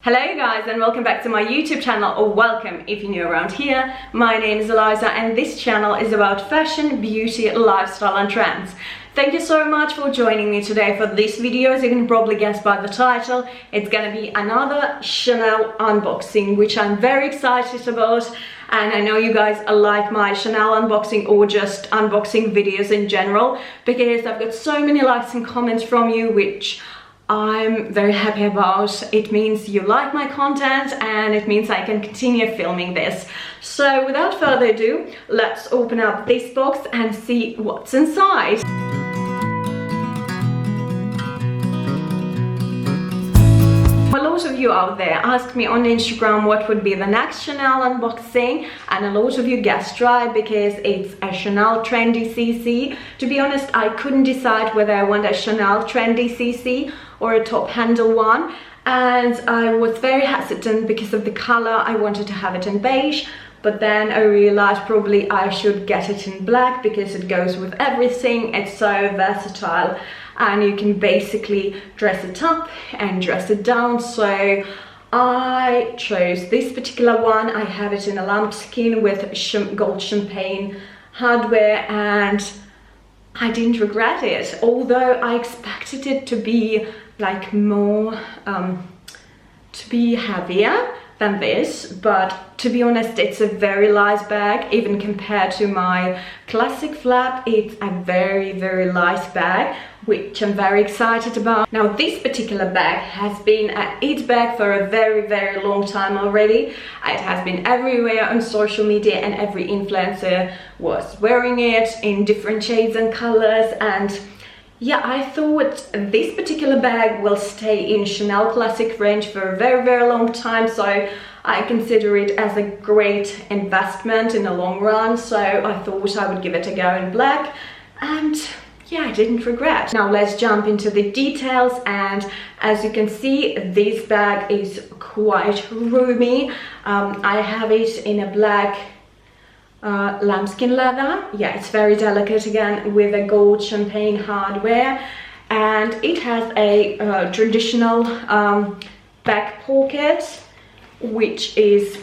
Hello guys, and welcome back to my YouTube channel, or welcome if you're new around here. My name is Eliza and this channel is about fashion, beauty, lifestyle and trends. Thank you so much for joining me today for this video. As you can probably guess by the title, it's gonna be another Chanel unboxing, which I'm very excited about. And I know you guys like my Chanel unboxing or just unboxing videos in general, because I've got so many likes and comments from you, which I'm very happy about. It means you like my content and it means I can continue filming this. So without further ado, let's open up this box and see what's inside. A lot of you out there asked me on Instagram what would be the next Chanel unboxing, and a lot of you guessed right, because it's a Chanel Trendy CC. To be honest, I couldn't decide whether I want a Chanel Trendy CC or a top handle one, and I was very hesitant because of the color. I wanted to have it in beige, but then I realized probably I should get it in black because it goes with everything. It's so versatile and you can basically dress it up and dress it down. So I chose this particular one. I have it in a lambskin with gold champagne hardware, and I didn't regret it, although I expected it to be like more to be heavier than this. But to be honest, it's a very light bag. Even compared to my classic flap, it's a very light bag, which I'm very excited about. Now this particular bag has been an it bag for a very long time already. It has been everywhere on social media and every influencer was wearing it in different shades and colors, and yeah, I thought this particular bag will stay in Chanel classic range for a very long time, so I consider it as a great investment in the long run. So I thought I would give it a go in black, and yeah, I didn't regret. Now let's jump into the details, and as you can see, this bag is quite roomy. I have it in a black lambskin leather. Yeah, it's very delicate again with a gold champagne hardware, and it has a traditional back pocket, which is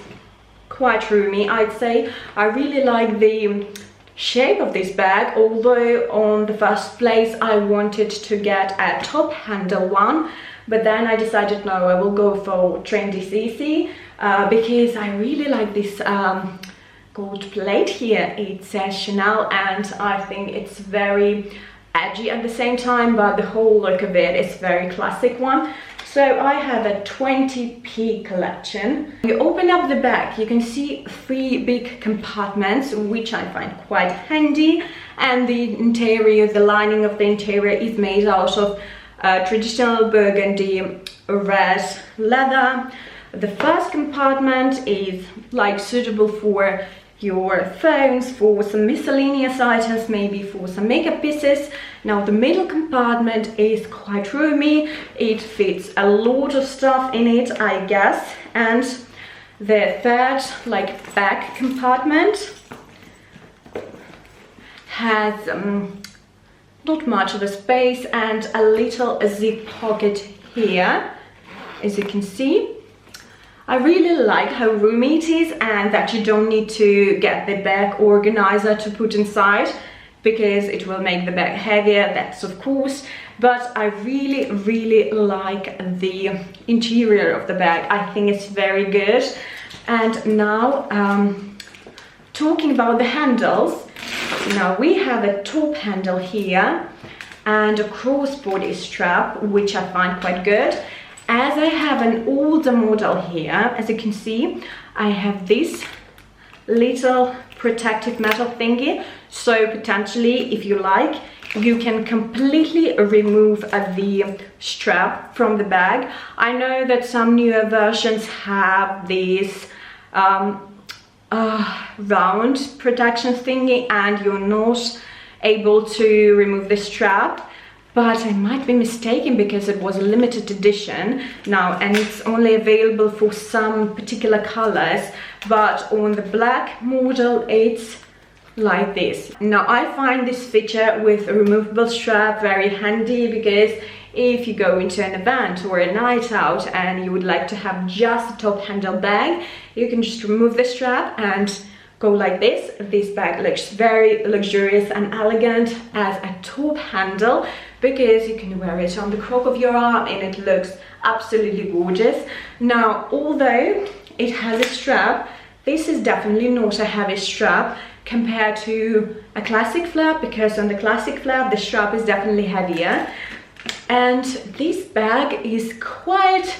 quite roomy, I'd say. I really like the shape of this bag, although on the first place I wanted to get a top handle one, but then I decided no, I will go for Trendy CC because I really like this gold plate here. It says Chanel, and I think it's very edgy at the same time, but the whole look of it is very classic one. So I have a 20p collection. You open up the bag, you can see 3 big compartments, which I find quite handy, and the interior, the lining of the interior is made out of traditional burgundy red leather. The first compartment is like suitable for your phones, for some miscellaneous items, maybe for some makeup pieces. Now the middle compartment is quite roomy. It fits a lot of stuff in it, I guess. And the third, like, back compartment has not much of a space and a little zip pocket here, as you can see. I really like how roomy it is, and that you don't need to get the bag organizer to put inside, because it will make the bag heavier, that's of course. But I really like the interior of the bag. I think it's very good. And now talking about the handles, now we have a top handle here and a crossbody strap, which I find quite good. As I have an older model here, as you can see, I have this little protective metal thingy, so potentially, if you like, you can completely remove the strap from the bag. I know that some newer versions have this round protection thingy and you're not able to remove the strap, but I might be mistaken because it was a limited edition now, and it's only available for some particular colors. But on the black model, it's like this. Now I find this feature with a removable strap very handy, because if you go into an event or a night out and you would like to have just a top handle bag, you can just remove the strap and go like this. This bag looks very luxurious and elegant as a top handle because you can wear it on the crook of your arm and it looks absolutely gorgeous. Now, although it has a strap, this is definitely not a heavy strap compared to a classic flap, because on the classic flap the strap is definitely heavier, and this bag is quite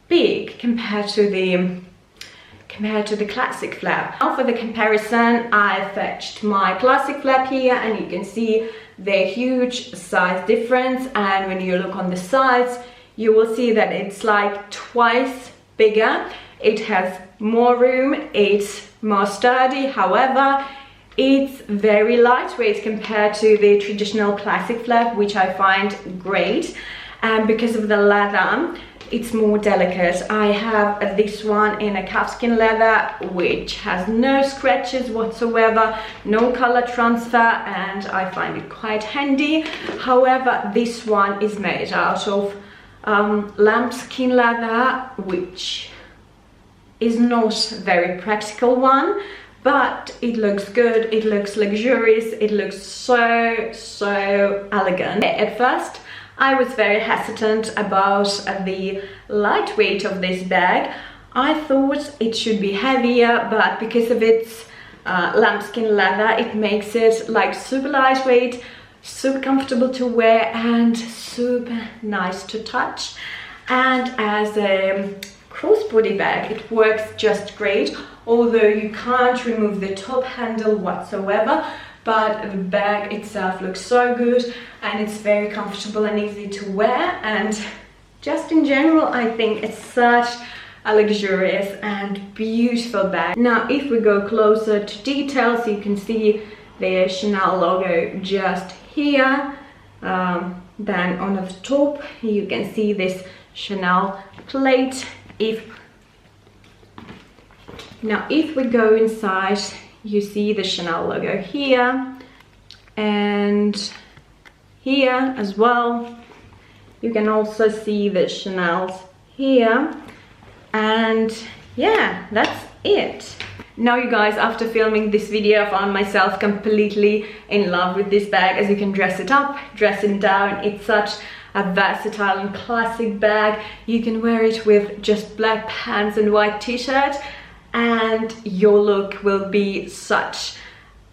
big compared to the classic flap. Now for the comparison, I fetched my classic flap here and you can see the huge size difference, and when you look on the sides you will see that it's like twice bigger. It has more room, it's more sturdy, however it's very lightweight compared to the traditional classic flap, which I find great, and because of the leather it's more delicate. I have this one in a calfskin leather which has no scratches whatsoever, no color transfer, and I find it quite handy. However, this one is made out of lambskin leather, which is not a very practical one, but it looks good, it looks luxurious, it looks so elegant. At first I was very hesitant about the lightweight of this bag. I thought it should be heavier, but because of its lambskin leather, it makes it like super lightweight, super comfortable to wear and super nice to touch. And as a crossbody bag it works just great, although you can't remove the top handle whatsoever, but the bag itself looks so good and it's very comfortable and easy to wear, and just in general I think it's such a luxurious and beautiful bag. Now if we go closer to details, you can see the Chanel logo just here, then on the top you can see this Chanel plate. Now if we go inside, you see the Chanel logo here and here as well. You can also see the Chanel's here, and yeah, that's it. Now you guys, after filming this video, I found myself completely in love with this bag, as you can dress it up, dress it down. It's such a versatile and classic bag. You can wear it with just black pants and white t-shirt and your look will be such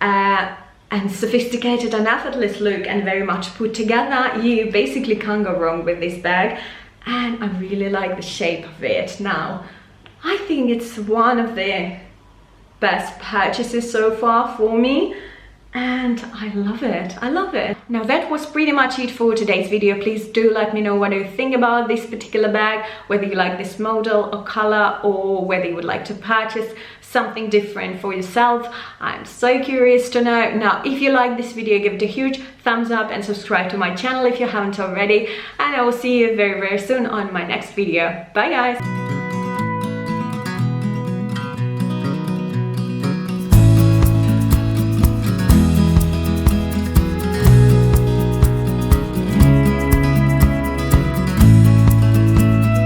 and sophisticated and effortless look and very much put together. You basically can't go wrong with this bag, and I really like the shape of it. Now I think it's one of the best purchases so far for me, and I love it. I love it. Now that was pretty much it for today's video. Please do let me know what you think about this particular bag, whether you like this model or color, or whether you would like to purchase something different for yourself. I'm so curious to know. Now if you like this video, give it a huge thumbs up and subscribe to my channel if you haven't already, and I will see you very soon on my next video. Bye guys.